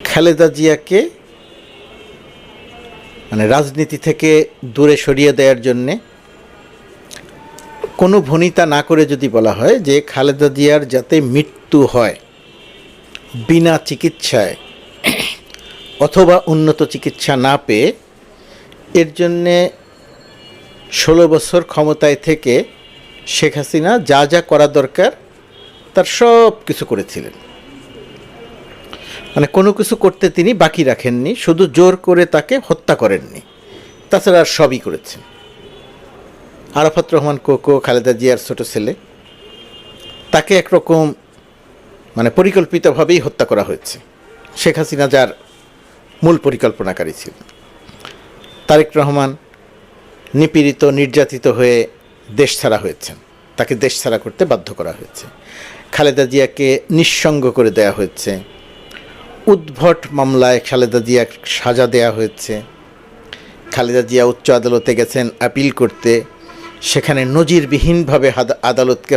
খালেদা জিয়াকে মানে রাজনীতি থেকে দূরে সরিয়ে দেওয়ার জন্যে কোনো ভনিতা না করে যদি বলা হয় যে খালেদা জিয়ার যাতে মৃত্যু হয় বিনা চিকিৎসায় অথবা উন্নত চিকিৎসা না পেয়ে, এর জন্যে 16 বছর ক্ষমতায় থেকে শেখ হাসিনা যা যা করা দরকার তার সব কিছু করেছিলেন। মানে কোনো কিছু করতে তিনি বাকি রাখেননি, শুধু জোর করে তাকে হত্যা করেননি, তাছাড়া আর সবই করেছেন। আরাফাত রহমান কোকো খালেদা জিয়ার ছোট ছেলে, তাকে একরকম মানে পরিকল্পিতভাবেই হত্যা করা হয়েছে। শেখ হাসিনা যার মূল পরিকল্পনাকারী ছিলেন। তারেক রহমান নিপীড়িত নির্যাতিত হয়ে দেশ ছাড়া হয়েছেন, তাকে দেশ ছাড়া করতে বাধ্য করা হয়েছে। খালেদা জিয়াকে নিঃসঙ্গ করে দেয়া হয়েছে। উদ্ভট মামলায় খালেদা জিয়া সাজা দেয়া হয়েছে। খালেদা জিয়া উচ্চ আদালতে গেছেন আপিল করতে, সেখানে নজিরবিহীনভাবে আদালতে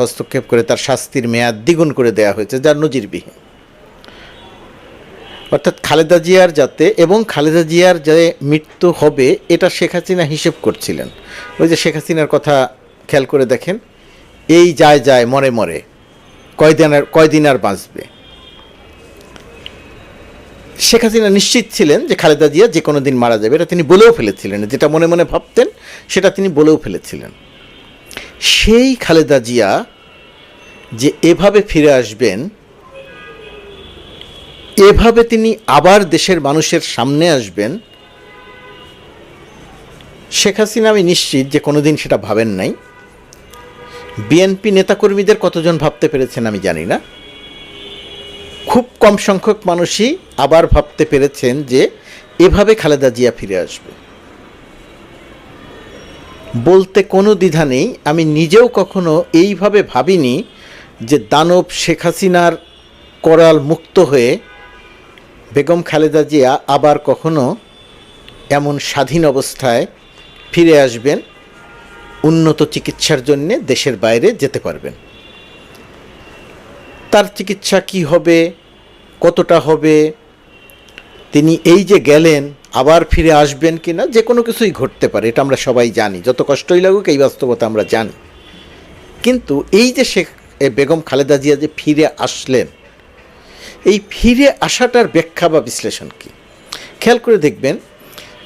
হস্তক্ষেপ করে তার শাস্তির মেয়াদ দ্বিগুণ করে দেয়া হয়েছে, যার নজিরবিহীন। অর্থাৎ খালেদা জিয়ার খালেদা জিয়ার যে মৃত্যু হবে এটা শেখ হাসিনা হিসেব করছিলেন। ওই যে শেখ হাসিনার কথা খেয়াল করে দেখেন, এই যায় মরে মরে কয়দিন আর বাঁচবে। শেখ হাসিনা নিশ্চিত ছিলেন যে খালেদা জিয়া যে কোনো দিন মারা যাবে, এটা তিনি বলেও ফেলেছিলেন। যেটা মনে মনে ভাবতেন সেটা তিনি বলেও ফেলেছিলেন। সেই খালেদা জিয়া যে এভাবে ফিরে আসবেন, এভাবে তিনি আবার দেশের মানুষের সামনে আসবেন, শেখ হাসিনা আমি নিশ্চিত যে কোনোদিন সেটা ভাবেন নাই। বিএনপি নেতাকর্মীদের কতজন ভাবতে পেরেছেন আমি জানি না। খুব কম সংখ্যক মানুষই আবার ভাবতে পেরেছেন যে এভাবে খালেদা জিয়া ফিরে আসবে। বলতে কোনো দ্বিধা নেই, আমি নিজেও কখনো এইভাবে ভাবিনি যে দানব শেখ হাসিনার করাল মুক্ত হয়ে বেগম খালেদা জিয়া আবার কখনো এমন স্বাধীন অবস্থায় ফিরে আসবেন, উন্নত চিকিৎসার জন্যে দেশের বাইরে যেতে পারবেন। তার চিকিৎসা কি হবে, কতটা হবে, তিনি এই যে গেলেন আবার ফিরে আসবেন কিনা, যে কোনো কিছুই ঘটতে পারে, এটা আমরা সবাই জানি। যত কষ্টই লাগুক এই বাস্তবতা আমরা জানি। কিন্তু এই যে বেগম খালেদা জিয়া যে ফিরে আসলেন, এই ফিরে আসাটার ব্যাখ্যা বা বিশ্লেষণ কি? খেয়াল করে দেখবেন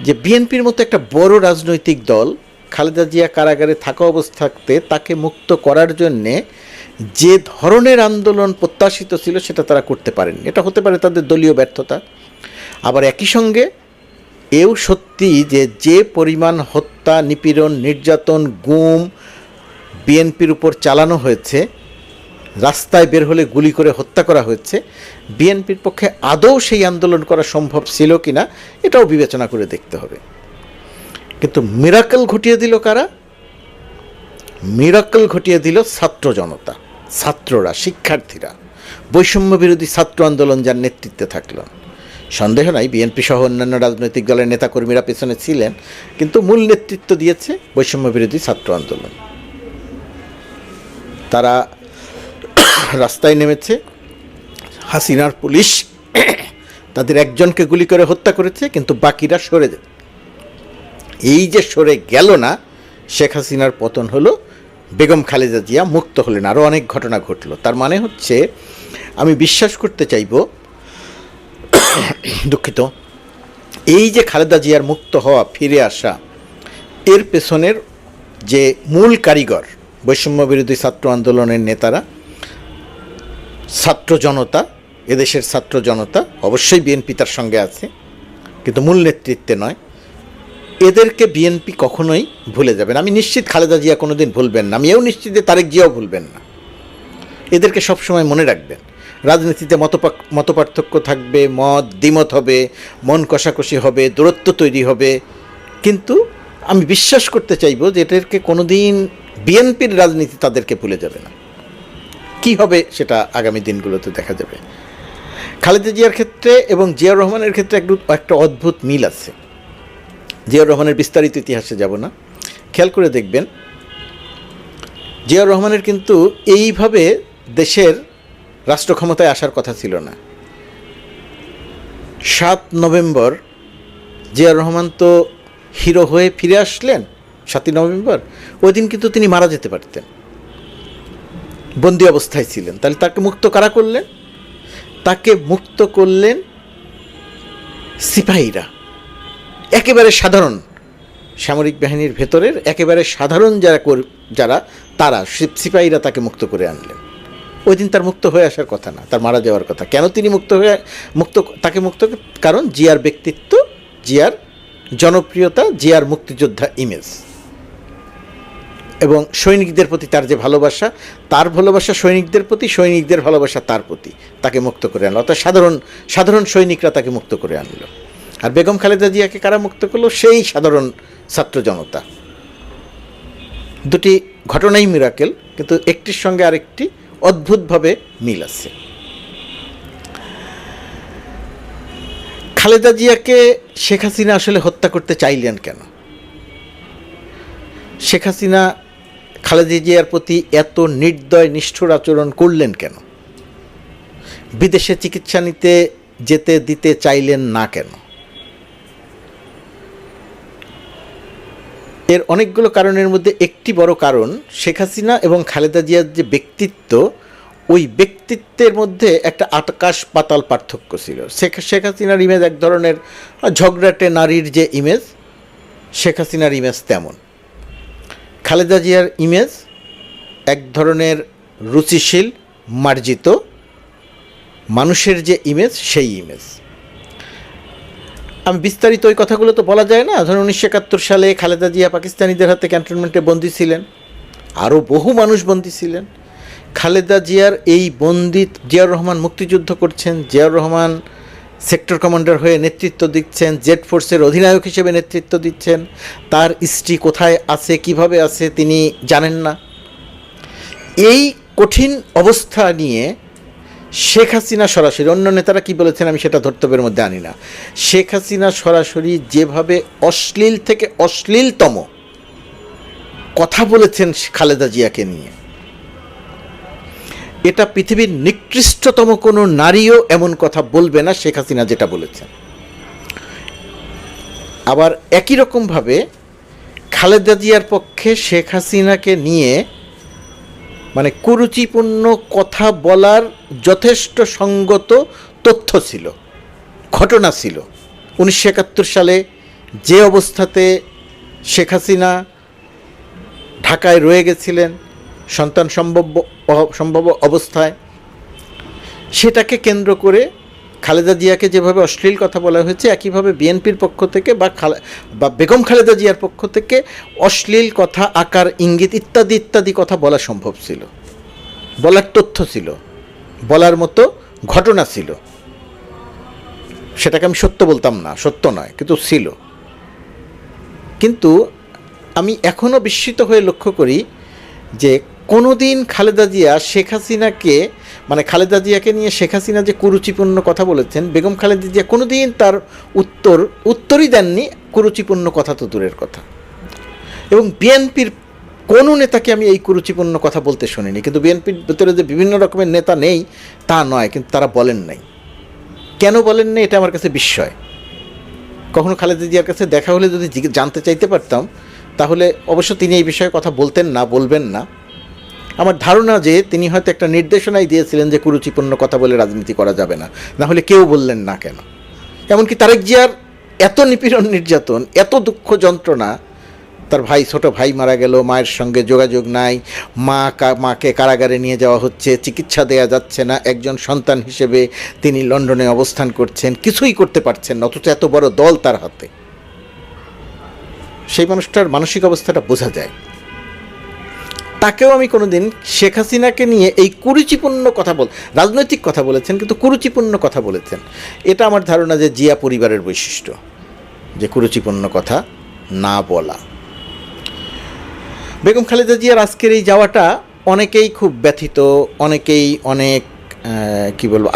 যে বিএনপির মতো একটা বড় রাজনৈতিক দল খালেদা জিয়া কারাগারে থাকা অবস্থাতে তাকে মুক্ত করার জন্যে যে ধরনের আন্দোলন প্রত্যাশিত ছিল সেটা তারা করতে পারেননি। এটা হতে পারে তাদের দলীয় ব্যর্থতা, আবার একই সঙ্গে এও সত্যি যে পরিমাণ হত্যা, নিপীড়ন, নির্যাতন, গুম বিএনপির উপর চালানো হয়েছে, রাস্তায় বের হলে গুলি করে হত্যা করা হয়েছে, বিএনপির পক্ষে আদৌ সেই আন্দোলন করা সম্ভব ছিল কিনা এটাও বিবেচনা করে দেখতে হবে। কিন্তু মিরাকল ঘটিয়ে দিল কারা? মিরাকল ঘটিয়ে দিল ছাত্র জনতা, ছাত্ররা, শিক্ষার্থীরা, বৈষম্য বিরোধী ছাত্র আন্দোলন যার নেতৃত্বে থাকল। সন্দেহ নাই বিএনপি সহ অন্যান্য রাজনৈতিক দলের নেতাকর্মীরা পেছনে ছিলেন, কিন্তু মূল নেতৃত্ব দিয়েছে বৈষম্য বিরোধী ছাত্র আন্দোলন। তারা রাস্তায় নেমেছে, হাসিনার পুলিশ তাদের একজনকে গুলি করে হত্যা করেছে, কিন্তু বাকিরা সরে যায়। এই যে সরে গেল না, শেখ হাসিনার পতন হলো, বেগম খালেদা জিয়া মুক্ত হলেন, আরও অনেক ঘটনা ঘটল। তার মানে হচ্ছে আমি বিশ্বাস করতে চাইব, দুঃখিত, এই যে খালেদা জিয়ার মুক্ত হওয়া, ফিরে আসা, এর পেছনের যে মূল কারিগর বৈষম্য বিরোধী ছাত্র আন্দোলনের নেতারা, ছাত্র জনতা, এদেশের ছাত্র জনতা, অবশ্যই বিএনপি তার সঙ্গে আছে কিন্তু মূল নেতৃত্বে নয়, এদেরকে বিএনপি কখনোই ভুলে যাবে না। আমি নিশ্চিত খালেদা জিয়া কোনোদিন ভুলবেন না, আমি এও নিশ্চিত যে তারেক জিয়াও ভুলবেন না। এদেরকে সবসময় মনে রাখবেন। রাজনীতিতে মতপার্থক্য থাকবে, দ্বিমত হবে, মন কষাকষি হবে, দূরত্ব তৈরি হবে, কিন্তু আমি বিশ্বাস করতে চাইব যে এদেরকে কোনোদিন বিএনপির রাজনীতি তাদেরকে ভুলে যাবে না। কি হবে সেটা আগামী দিনগুলোতে দেখা যাবে। খালেদা জিয়ার ক্ষেত্রে এবং জিয়াউর রহমানের ক্ষেত্রে একটা অদ্ভুত মিল আছে। জিয়াউর রহমানের বিস্তারিত ইতিহাসে যাব না, খেয়াল করে দেখবেন জিয়াউর রহমানের কিন্তু এইভাবে দেশের রাষ্ট্র ক্ষমতায় আসার কথা ছিল না। 7 নভেম্বর জিয়াউর রহমান তো হিরো হয়ে ফিরে আসলেন। 7 নভেম্বর ওই দিন কিন্তু তিনি মারা যেতে পারতেন, বন্দি অবস্থায় ছিলেন। তাহলে তাকে মুক্ত কারা করলেন? তাকে মুক্ত করলেন সিপাহীরা, একেবারে সাধারণ সামরিক বাহিনীর ভেতরের একেবারে সাধারণ যারা তারা সিপাহীরা তাকে মুক্ত করে আনলেন। ওই দিন তার মুক্ত হয়ে আসার কথা না, তার মারা যাওয়ার কথা। কেন তিনি তাকে মুক্ত? কারণ জিয়ার ব্যক্তিত্ব, জিয়ার জনপ্রিয়তা, জিয়ার মুক্তিযোদ্ধা ইমেজ এবং সৈনিকদের প্রতি তার যে ভালোবাসা, তার ভালোবাসা সৈনিকদের প্রতি, সৈনিকদের ভালোবাসা তার প্রতি, তাকে মুক্ত করে আনলো। অর্থাৎ সাধারণ সৈনিকরা তাকে মুক্ত করে আনলো। আর বেগম খালেদা জিয়াকে কারা মুক্ত করলো? সেই সাধারণ ছাত্র জনতা। দুটি ঘটনাই মিরাকেল, কিন্তু একটির সঙ্গে আরেকটি অদ্ভুতভাবে মিল আছে। খালেদা জিয়াকে শেখ হাসিনা আসলে হত্যা করতে চাইলেন কেন? শেখ হাসিনা খালেদা জিয়ার প্রতি এত নির্দয় নিষ্ঠুর আচরণ করলেন কেন? বিদেশে চিকিৎসা নিতে যেতে দিতে চাইলেন না কেন? এর অনেকগুলো কারণের মধ্যে একটি বড় কারণ, শেখ হাসিনা এবং খালেদা জিয়ার যে ব্যক্তিত্ব, ওই ব্যক্তিত্বের মধ্যে একটা আকাশ পাতাল পার্থক্য ছিল। শেখ হাসিনার ইমেজ এক ধরনের ঝগড়াটে নারীর যে ইমেজ, শেখ হাসিনার ইমেজ তেমন। খালেদা জিয়ার ইমেজ এক ধরনের রুচিশীল, মার্জিত মানুষের যে ইমেজ, সেই ইমেজ। আমি বিস্তারিত ওই কথাগুলো তো বলা যায় না। ধরুন 1971 সালে খালেদা জিয়া পাকিস্তানিদের হাতে ক্যান্টনমেন্টে বন্দী ছিলেন, আরও বহু মানুষ বন্দী ছিলেন। খালেদা জিয়ার এই বন্দি, জিয়াউর রহমান মুক্তিযুদ্ধ করছেন, জিয়াউর রহমান সেক্টর কমান্ডার হয়ে নেতৃত্ব দিচ্ছেন, জেড ফোর্সের অধিনায়ক হিসেবে নেতৃত্ব দিচ্ছেন। তার স্ত্রী কোথায় আছে, কিভাবে আছে তিনি জানেন না। এই কঠিন অবস্থা নিয়ে শেখ হাসিনা সরাসরি, অন্য নেতারা কি বলেছেন আমি সেটা ধর্তব্যের মধ্যে আনি না, শেখ হাসিনা সরাসরি যেভাবে অশ্লীল থেকে অশ্লীলতম কথা বলেছেন খালেদা জিয়াকে নিয়ে, এটা পৃথিবীর নিকৃষ্টতম কোনো নারীও এমন কথা বলবে না শেখ হাসিনা যেটা বলেছেন। আবার একই রকমভাবে খালেদা জিয়ার পক্ষে শেখ হাসিনাকে নিয়ে মানে কুরুচিপূর্ণ কথা বলার যথেষ্ট সঙ্গত তথ্য ছিল, ঘটনা ছিল। 1971 সালে যে অবস্থাতে শেখ হাসিনা ঢাকায় রয়ে গেছিলেন সন্তান সম্ভব অবস্থায়, সেটাকে কেন্দ্র করে খালেদা জিয়াকে যেভাবে অশ্লীল কথা বলা হয়েছে, একইভাবে বিএনপির পক্ষ থেকে বা বেগম খালেদা জিয়ার পক্ষ থেকে অশ্লীল কথা, আকার, ইঙ্গিত ইত্যাদি ইত্যাদি কথা বলা সম্ভব ছিল, বলার তথ্য ছিল, বলার মতো ঘটনা ছিল। সেটাকে আমি সত্য বলতাম না, সত্য নয়, কিন্তু ছিল। কিন্তু আমি এখনও বিস্মিত হয়ে লক্ষ্য করি যে কোনোদিন খালেদা জিয়া শেখ হাসিনাকে, মানে খালেদা জিয়াকে নিয়ে শেখ হাসিনা যে কুরুচিপূর্ণ কথা বলেছেন, বেগম খালেদা জিয়া কোনোদিন তার উত্তরই দেননি। কুরুচিপূর্ণ কথা তো দূরের কথা, এবং বিএনপির কোনো নেতাকে আমি এই কুরুচিপূর্ণ কথা বলতে শুনিনি। কিন্তু বিএনপির ভিতরে যে বিভিন্ন রকমের নেতা নেই তা নয়, কিন্তু তারা বলেন নাই। কেন বলেন নাই এটা আমার কাছে বিস্ময়। কখনো খালেদা জিয়ার কাছে দেখা হলে যদি জানতে চাইতে পারতাম, তাহলে অবশ্য তিনি এই বিষয়ে কথা বলতেন না, বলবেন না। আমার ধারণা যে তিনি হয়তো একটা নির্দেশনাই দিয়েছিলেন যে কুরুচিপূর্ণ কথা বলে রাজনীতি করা যাবে না, না হলে কেউ বললেন না কেন। এমনকি তারেক জিয়ার এত নিপীড়ন, নির্যাতন, এত দুঃখ যন্ত্রণা, তার ভাই, ছোট ভাই মারা গেল, মায়ের সঙ্গে যোগাযোগ নাই, মাকে কারাগারে নিয়ে যাওয়া হচ্ছে, চিকিৎসা দেয়া যাচ্ছে না, একজন সন্তান হিসেবে তিনি লন্ডনে অবস্থান করছেন, কিছুই করতে পারছেন না, অথচ এত বড় দল তার হাতে। সেই মানুষটার মানসিক অবস্থাটা বোঝা যায়। তাকেও আমি কোনোদিন শেখ হাসিনাকে নিয়ে এই কুরুচিপূর্ণ কথা রাজনৈতিক কথা বলেছেন, কিন্তু কুরুচিপূর্ণ কথা বলেছেন। এটা আমার ধারণা যে জিয়া পরিবারের বৈশিষ্ট্য, যে কুরুচিপূর্ণ কথা না বলা। বেগম খালেদা জিয়ার আজকের এই যাওয়াটা অনেকেই খুব ব্যথিত, অনেকেই অনেক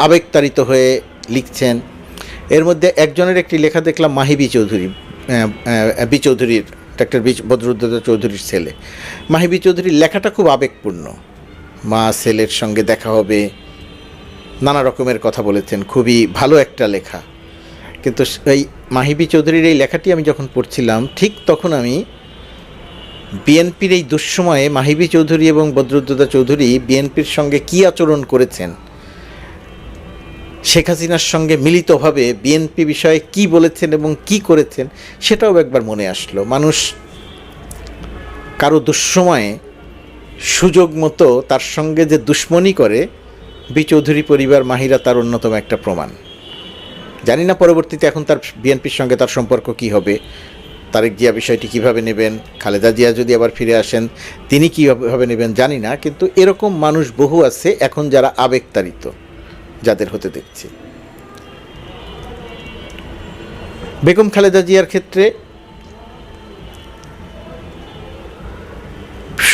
আবেগতাড়িত হয়ে লিখছেন। এর মধ্যে একজনের একটি লেখা দেখলাম, মাহি বি চৌধুরীর, ডাক্তার বদরুদ্দোজা চৌধুরীর ছেলে মাহি বি চৌধুরীর লেখাটা খুব আবেগপূর্ণ। মা ছেলের সঙ্গে দেখা হবে, নানা রকমের কথা বলেছেন, খুবই ভালো একটা লেখা। কিন্তু এই মাহিবি চৌধুরীর এই লেখাটি আমি যখন পড়ছিলাম ঠিক তখন আমি বিএনপির এই দুঃসময়ে মাহিবি চৌধুরী এবং বদরুদ্দোজা চৌধুরী বিএনপির সঙ্গে কী আচরণ করেছেন, শেখ হাসিনার সঙ্গে মিলিতভাবে বিএনপি বিষয়ে কি বলেছেন এবং কি করেছেন সেটাও একবার মনে আসলো। মানুষ কারো দুঃসময়ে সুযোগ মতো তার সঙ্গে যে দুশ্মনী করে, বি চৌধুরী পরিবার মাহিরা তার অন্যতম একটা প্রমাণ। জানি না পরবর্তীতে এখন তার বিএনপির সঙ্গে তার সম্পর্ক কি হবে, তারেক জিয়া বিষয়টি কিভাবে নেবেন, খালেদা জিয়া যদি আবার ফিরে আসেন তিনি কীভাবে নেবেন জানি না, কিন্তু এরকম মানুষ বহু আছে এখন যারা আবেগতাড়িত, যাদের হতে দেখছি। বেগম খালেদা জিয়ার ক্ষেত্রে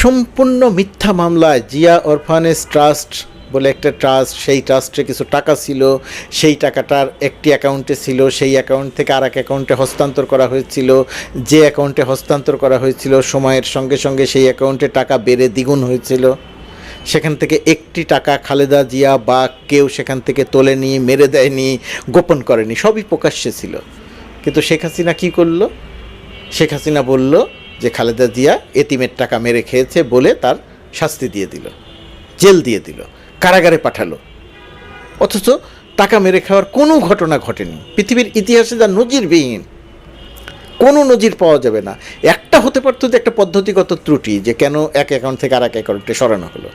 সম্পূর্ণ মিথ্যা মামলায় জিয়া অরফানেজ ট্রাস্ট বলে একটা ট্রাস্ট, সেই ট্রাস্টে কিছু টাকা ছিল, সেই টাকাটার একটি অ্যাকাউন্টে ছিল, সেই অ্যাকাউন্ট থেকে আর এক অ্যাকাউন্টে হস্তান্তর করা হয়েছিল, যে অ্যাকাউন্টে হস্তান্তর করা হয়েছিল সময়ের সঙ্গে সঙ্গে সেই অ্যাকাউন্টে টাকা বেড়ে দ্বিগুণ হয়েছিল। সেখান থেকে একটি টাকা খালেদা জিয়া বা কেউ সেখান থেকে তোলেনি, মেরে দেয়নি, গোপন করেনি, সবই প্রকাশ্যে ছিল। কিন্তু শেখ হাসিনা কী করল? শেখ হাসিনা বলল যে খালেদা জিয়া এতিমের টাকা মেরে খেয়েছে বলে তার শাস্তি দিয়ে দিল, জেল দিয়ে দিল, কারাগারে পাঠালো। অথচ টাকা মেরে খাওয়ার কোনো ঘটনা ঘটেনি। পৃথিবীর ইতিহাসে যা নজিরবিহীন, কোনো নজির পাওয়া যাবে না। একটা হতে পারত যে একটা পদ্ধতিগত ত্রুটি, যে কেন এক অ্যাকাউন্ট থেকে আর এক অ্যাকাউন্টে সরানো হলো,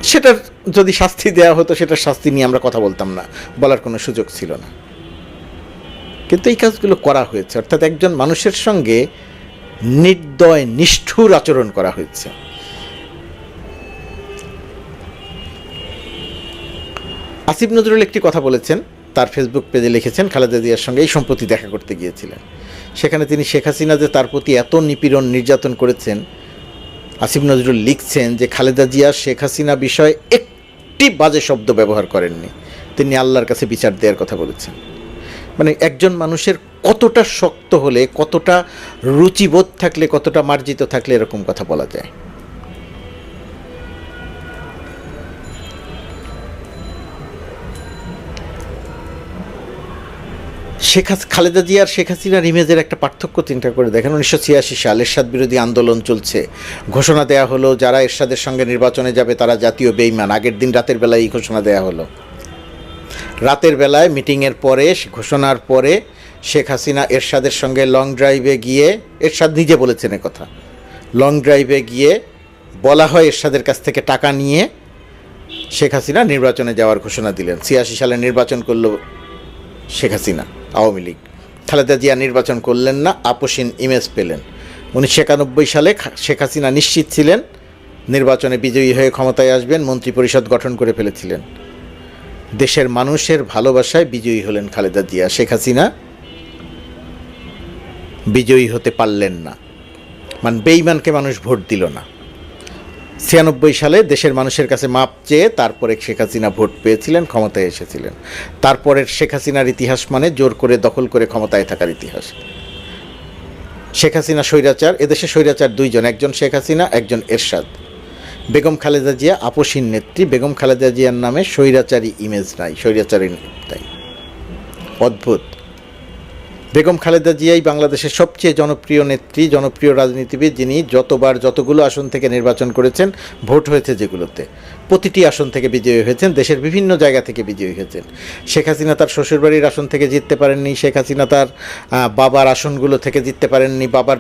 সেটার যদি শাস্তি দেওয়া হতো সেটার শাস্তি নিয়ে আমরা কথা বলতাম না, বলার কোনো সুযোগ ছিল না। কিন্তু এই কাজগুলো করা হয়েছে, অর্থাৎ একজন মানুষের সঙ্গে নির্দয় নিষ্ঠুর আচরণ করা হয়েছে। আসিফ নজরুল একটি কথা বলেছেন, তার ফেসবুক পেজে লিখেছেন, খালেদা জিয়ার সঙ্গে এই সম্প্রতি দেখা করতে গিয়েছিলেন। সেখানে তিনি শেখ হাসিনা যে তার প্রতি এত নিপীড়ন নির্যাতন করেছেন, আসিফ নজরুল লিখছেন যে খালেদা জিয়া শেখ হাসিনা বিষয়ে একটি বাজে শব্দ ব্যবহার করেননি, তিনি আল্লাহর কাছে বিচার দেওয়ার কথা বলেছেন। মানে একজন মানুষের কতটা শক্ত হলে, কতটা রুচিবোধ থাকলে, কতটা মার্জিত থাকলে এরকম কথা বলা যায়। খালেদা জিয়া আর শেখ হাসিনার ইমেজের একটা পার্থক্য চিন্তা করে দেখেন। 1986 সাল এরশাদ বিরোধী আন্দোলন চলছে, ঘোষণা দেয়া হলো যারা এরশাদের সঙ্গে নির্বাচনে যাবে তারা জাতীয় বেঈমান। আগের দিন রাতের বেলায় এই ঘোষণা দেয়া হলো। রাতের বেলায় মিটিংয়ের পরে, ঘোষণার পরে শেখ হাসিনা এরশাদের সঙ্গে লং ড্রাইভে গিয়ে, এরশাদ নিজে বলেছেন কথা, লং ড্রাইভে গিয়ে বলা হয় এরশাদের কাছ থেকে টাকা নিয়ে শেখ হাসিনা নির্বাচনে যাওয়ার ঘোষণা দিলেন। 86 সালে নির্বাচন করলো শেখ হাসিনা, আওয়ামী লীগ। খালেদা জিয়া নির্বাচন করলেন না, আপোষহীন ইমেজ পেলেন। 1991 সালে শেখ হাসিনা নিশ্চিত ছিলেন নির্বাচনে বিজয়ী হয়ে ক্ষমতায় আসবেন, মন্ত্রিপরিষদ গঠন করে ফেলেছিলেন। দেশের মানুষের ভালোবাসায় বিজয়ী হলেন খালেদা জিয়া, শেখ হাসিনা বিজয়ী হতে পারলেন না। মানে বেঈমানকে মানুষ ভোট দিল না। 96 সালে দেশের মানুষের কাছে মাপ চেয়ে তারপরে শেখ হাসিনা ভোট পেয়েছিলেন, ক্ষমতায় এসেছিলেন। তারপরের শেখ হাসিনার ইতিহাস মানে জোর করে দখল করে ক্ষমতায় থাকার ইতিহাস। শেখ হাসিনা স্বৈরাচার, এদেশে স্বৈরাচার দুইজন, একজন শেখ হাসিনা, একজন এরশাদ। বেগম খালেদা জিয়া আপোষহীন নেত্রী। বেগম খালেদা জিয়ার নামে স্বৈরাচারী ইমেজ নাই, স্বৈরাচারী নাই। অদ্ভুত। বেগম খালেদা জিয়াই বাংলাদেশের সবচেয়ে জনপ্রিয় নেত্রী, জনপ্রিয় রাজনীতিবিদ, যিনি যতগুলো আসন থেকে নির্বাচন করেছেন, ভোট হয়েছে যেগুলোতে, প্রতিটি আসন থেকে বিজয়ী হয়েছেন, দেশের বিভিন্ন জায়গা থেকে বিজয়ী হয়েছেন। শেখ হাসিনা তার শ্বশুরবাড়ির আসন থেকে জিততে পারেননি, শেখ হাসিনা তার বাবার আসনগুলো থেকে জিততে পারেননি, বাবার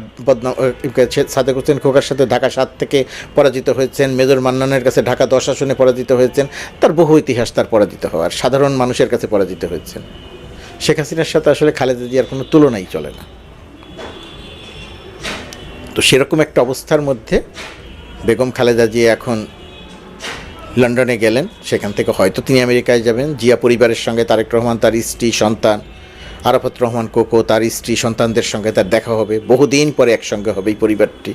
সাদেক হোসেন খোকার সাথে ঢাকা 7 থেকে পরাজিত হয়েছেন, মেজর মান্নানের কাছে ঢাকা 10 আসনে পরাজিত হয়েছেন। তার বহু ইতিহাস তার পরাজিত হওয়ার, সাধারণ মানুষের কাছে পরাজিত হয়েছেন। শেখ হাসিনার সাথে আসলে খালেদা জিয়ার কোনো তুলনাই চলে না। তো সেরকম একটা অবস্থার মধ্যে বেগম খালেদা জিয়া এখন লন্ডনে গেলেন, সেখান থেকে হয়তো তিনি আমেরিকায় যাবেন। জিয়া পরিবারের সঙ্গে তারেক রহমান, তার স্ত্রী, সন্তান, আরাফাত রহমান কোকো, তার স্ত্রী, সন্তানদের সঙ্গে তার দেখা হবে, বহুদিন পরে একসঙ্গে হবে এই পরিবারটি।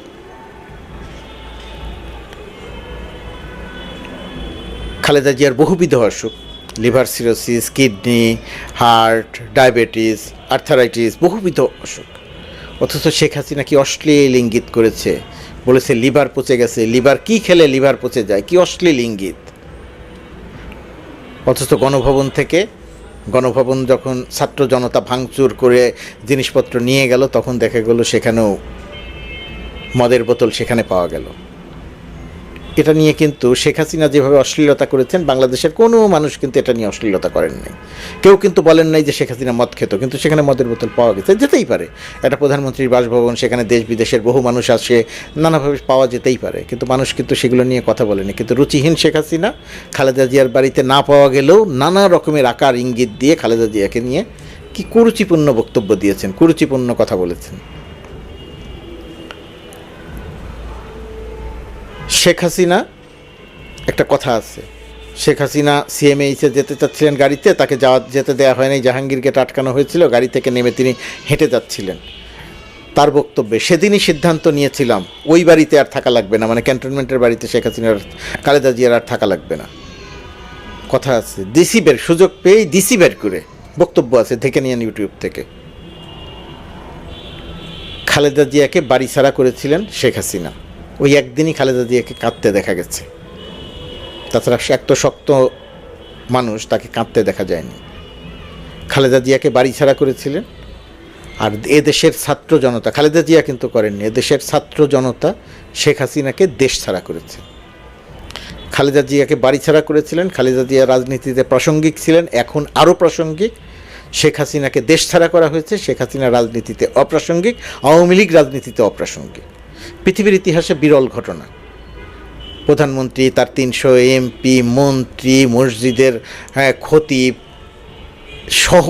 খালেদা জিয়ার বহুবিধ অসুখ, liver cirrhosis, kidney, heart, diabetes, arthritis, বহুবিধ অসুখ। অথচ শেখ হাসিনা কি অশ্লীল ইঙ্গিত করেছে, বলেছে লিভার পচে গেছে। লিভার কি খেলে লিভার পচে যায়, কি অশ্লীল ইঙ্গিত। অথচ গণভবন থেকে গণভবন যখন ছাত্র জনতা ভাঙচুর করে জিনিসপত্র নিয়ে গেল, তখন দেখা গেল সেখানেও মদের বোতল সেখানে পাওয়া গেল। এটা নিয়ে কিন্তু শেখ হাসিনা যেভাবে অশ্লীলতা করেছেন, বাংলাদেশের কোনো মানুষ কিন্তু এটা নিয়ে অশ্লীলতা করেন নাই। কেউ কিন্তু বলেন নাই যে শেখ হাসিনা মদ খেত, কিন্তু সেখানে মদের বোতল পাওয়া গেছে, যেতেই পারে। এটা প্রধানমন্ত্রীর বাসভবন, সেখানে দেশ বিদেশের বহু মানুষ আসে, নানাভাবে পাওয়া যেতেই পারে, কিন্তু মানুষ কিন্তু সেগুলো নিয়ে কথা বলেনি। কিন্তু রুচিহীন শেখ হাসিনা খালেদা জিয়ার বাড়িতে না পাওয়া গেলেও নানা রকমের আকার ইঙ্গিত দিয়ে খালেদা জিয়াকে নিয়ে কি কুরুচিপূর্ণ বক্তব্য দিয়েছেন, কুরুচিপূর্ণ কথা বলেছেন। শেখ হাসিনা, একটা কথা আছে, শেখ হাসিনা সিএমএইচে যেতে চাচ্ছিলেন গাড়িতে, তাকে যেতে দেওয়া হয়নি, জাহাঙ্গীর গেটে আটকানো হয়েছিল, গাড়ি থেকে নেমে তিনি হেঁটে যাচ্ছিলেন। তার বক্তব্যে, সেদিনই সিদ্ধান্ত নিয়েছিলাম ওই বাড়িতে আর থাকা লাগবে না, মানে ক্যান্টনমেন্টের বাড়িতে শেখ হাসিনার খালেদা জিয়ার আর থাকা লাগবে না। কথা আছে, ডিসি বের সুযোগ পেয়েই ডিসি বের করে বক্তব্য আছে, দেখে নিয়ে ইউটিউব থেকে। খালেদা জিয়াকে বাড়ি ছাড়া করেছিলেন শেখ হাসিনা, ওই একদিনই খালেদা জিয়াকে কাঁদতে দেখা গেছে। তাছাড়া সে এত শক্ত মানুষ, তাকে কাঁদতে দেখা যায়নি। খালেদা জিয়াকে বাড়ি ছাড়া করেছিলেন। আর এদেশের ছাত্র জনতা, খালেদা জিয়া কিন্তু করেননি, এদেশের ছাত্র জনতা শেখ হাসিনাকে দেশ ছাড়া করেছে। খালেদা জিয়াকে বাড়ি ছাড়া করেছিলেন। খালেদা জিয়া রাজনীতিতে প্রাসঙ্গিক ছিলেন, এখন আরও প্রাসঙ্গিক। শেখ হাসিনাকে দেশ ছাড়া করা হয়েছে, শেখ হাসিনা রাজনীতিতে অপ্রাসঙ্গিক, আওয়ামী লীগ রাজনীতিতে অপ্রাসঙ্গিক। পৃথিবীর ইতিহাসে বিরল ঘটনা। প্রধানমন্ত্রী, তার 300 এমপি, মন্ত্রী, মসজিদের খতিব সহ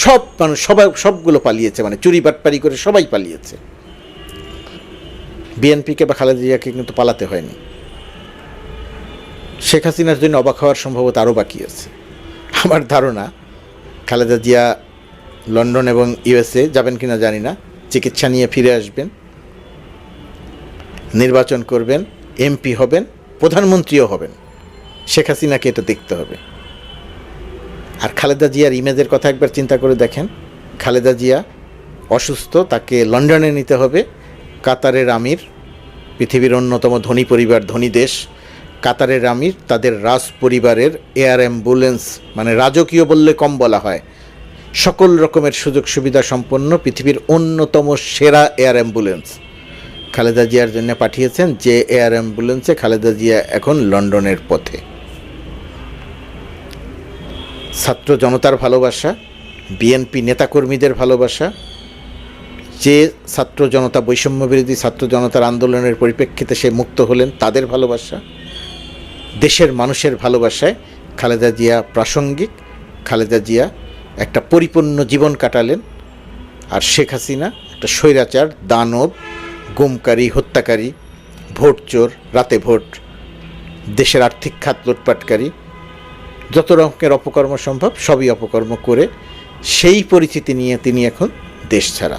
সব মানুষ, সবগুলো পালিয়েছে, মানে চুরি বাটপারি করে সবাই পালিয়েছে। বিএনপিকে বা খালেদা জিয়াকে কিন্তু পালাতে হয়নি। শেখ হাসিনার জন্য অবাক হওয়ার সম্ভবত আরও বাকি আছে। আমার ধারণা খালেদা জিয়া লন্ডন এবং ইউএসএ যাবেন কিনা জানি না, চিকিৎসা নিয়ে ফিরে আসবেন, নির্বাচন করবেন, এমপি হবেন, প্রধানমন্ত্রীও হবেন। শেখ হাসিনাকে এটা দেখতে হবে। আর খালেদা জিয়ার ইমেজের কথা একবার চিন্তা করে দেখেন। খালেদা জিয়া অসুস্থ, তাকে লন্ডনে নিতে হবে। কাতারের আমির, পৃথিবীর অন্যতম ধনী পরিবার, ধনী দেশ, কাতারের আমির, তাদের রাজ পরিবারের এয়ার অ্যাম্বুলেন্স, মানে রাজকীয় বললে কম বলা হয়, সকল রকমের সুযোগ সুবিধা সম্পন্ন পৃথিবীর অন্যতম সেরা এয়ার অ্যাম্বুলেন্স খালেদা জিয়ার জন্য পাঠিয়েছেন। যে এয়ার অ্যাম্বুলেন্সে খালেদা জিয়া এখন লন্ডনের পথে। ছাত্র জনতার ভালোবাসা, বিএনপি নেতাকর্মীদের ভালোবাসা, যে ছাত্র জনতা, বৈষম্য বিরোধী ছাত্র জনতার আন্দোলনের পরিপ্রেক্ষিতে সে মুক্ত হলেন, তাদের ভালোবাসা, দেশের মানুষের ভালোবাসায় খালেদা জিয়া প্রাসঙ্গিক। খালেদা জিয়া একটা পরিপূর্ণ জীবন কাটালেন। আর শেখ হাসিনা একটা স্বৈরাচার, দানব, গুমকারী, হত্যাকারী, ভোট চোর, রাতে ভোট, দেশের আর্থিক খাত লুটপাটকারী, যত রকমের অপকর্ম সম্ভব সবই অপকর্ম করে সেই পরিচিতি নিয়ে তিনি এখন দেশ ছাড়া।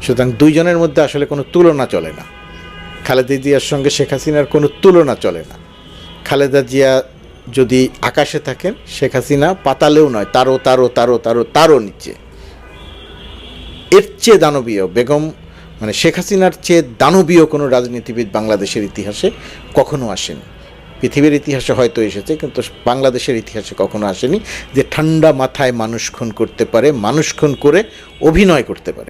সুতরাং দুইজনের মধ্যে আসলে কোনো তুলনা চলে না। খালেদা জিয়ার সঙ্গে শেখ হাসিনার কোনো তুলনা চলে না। খালেদা জিয়া যদি আকাশে থাকেন, শেখ হাসিনা পাতালেও নয়, তারও নিচে। এর চেয়ে দানবীয় বেগম, মানে শেখ হাসিনার চেয়ে দানবীয় কোনো রাজনীতিবিদ বাংলাদেশের ইতিহাসে কখনো আসেনি। পৃথিবীর ইতিহাসে হয়তো এসেছে, কিন্তু বাংলাদেশের ইতিহাসে কখনো আসেনি যে ঠান্ডা মাথায় মানুষ খুন করতে পারে, মানুষ খুন করে অভিনয় করতে পারে।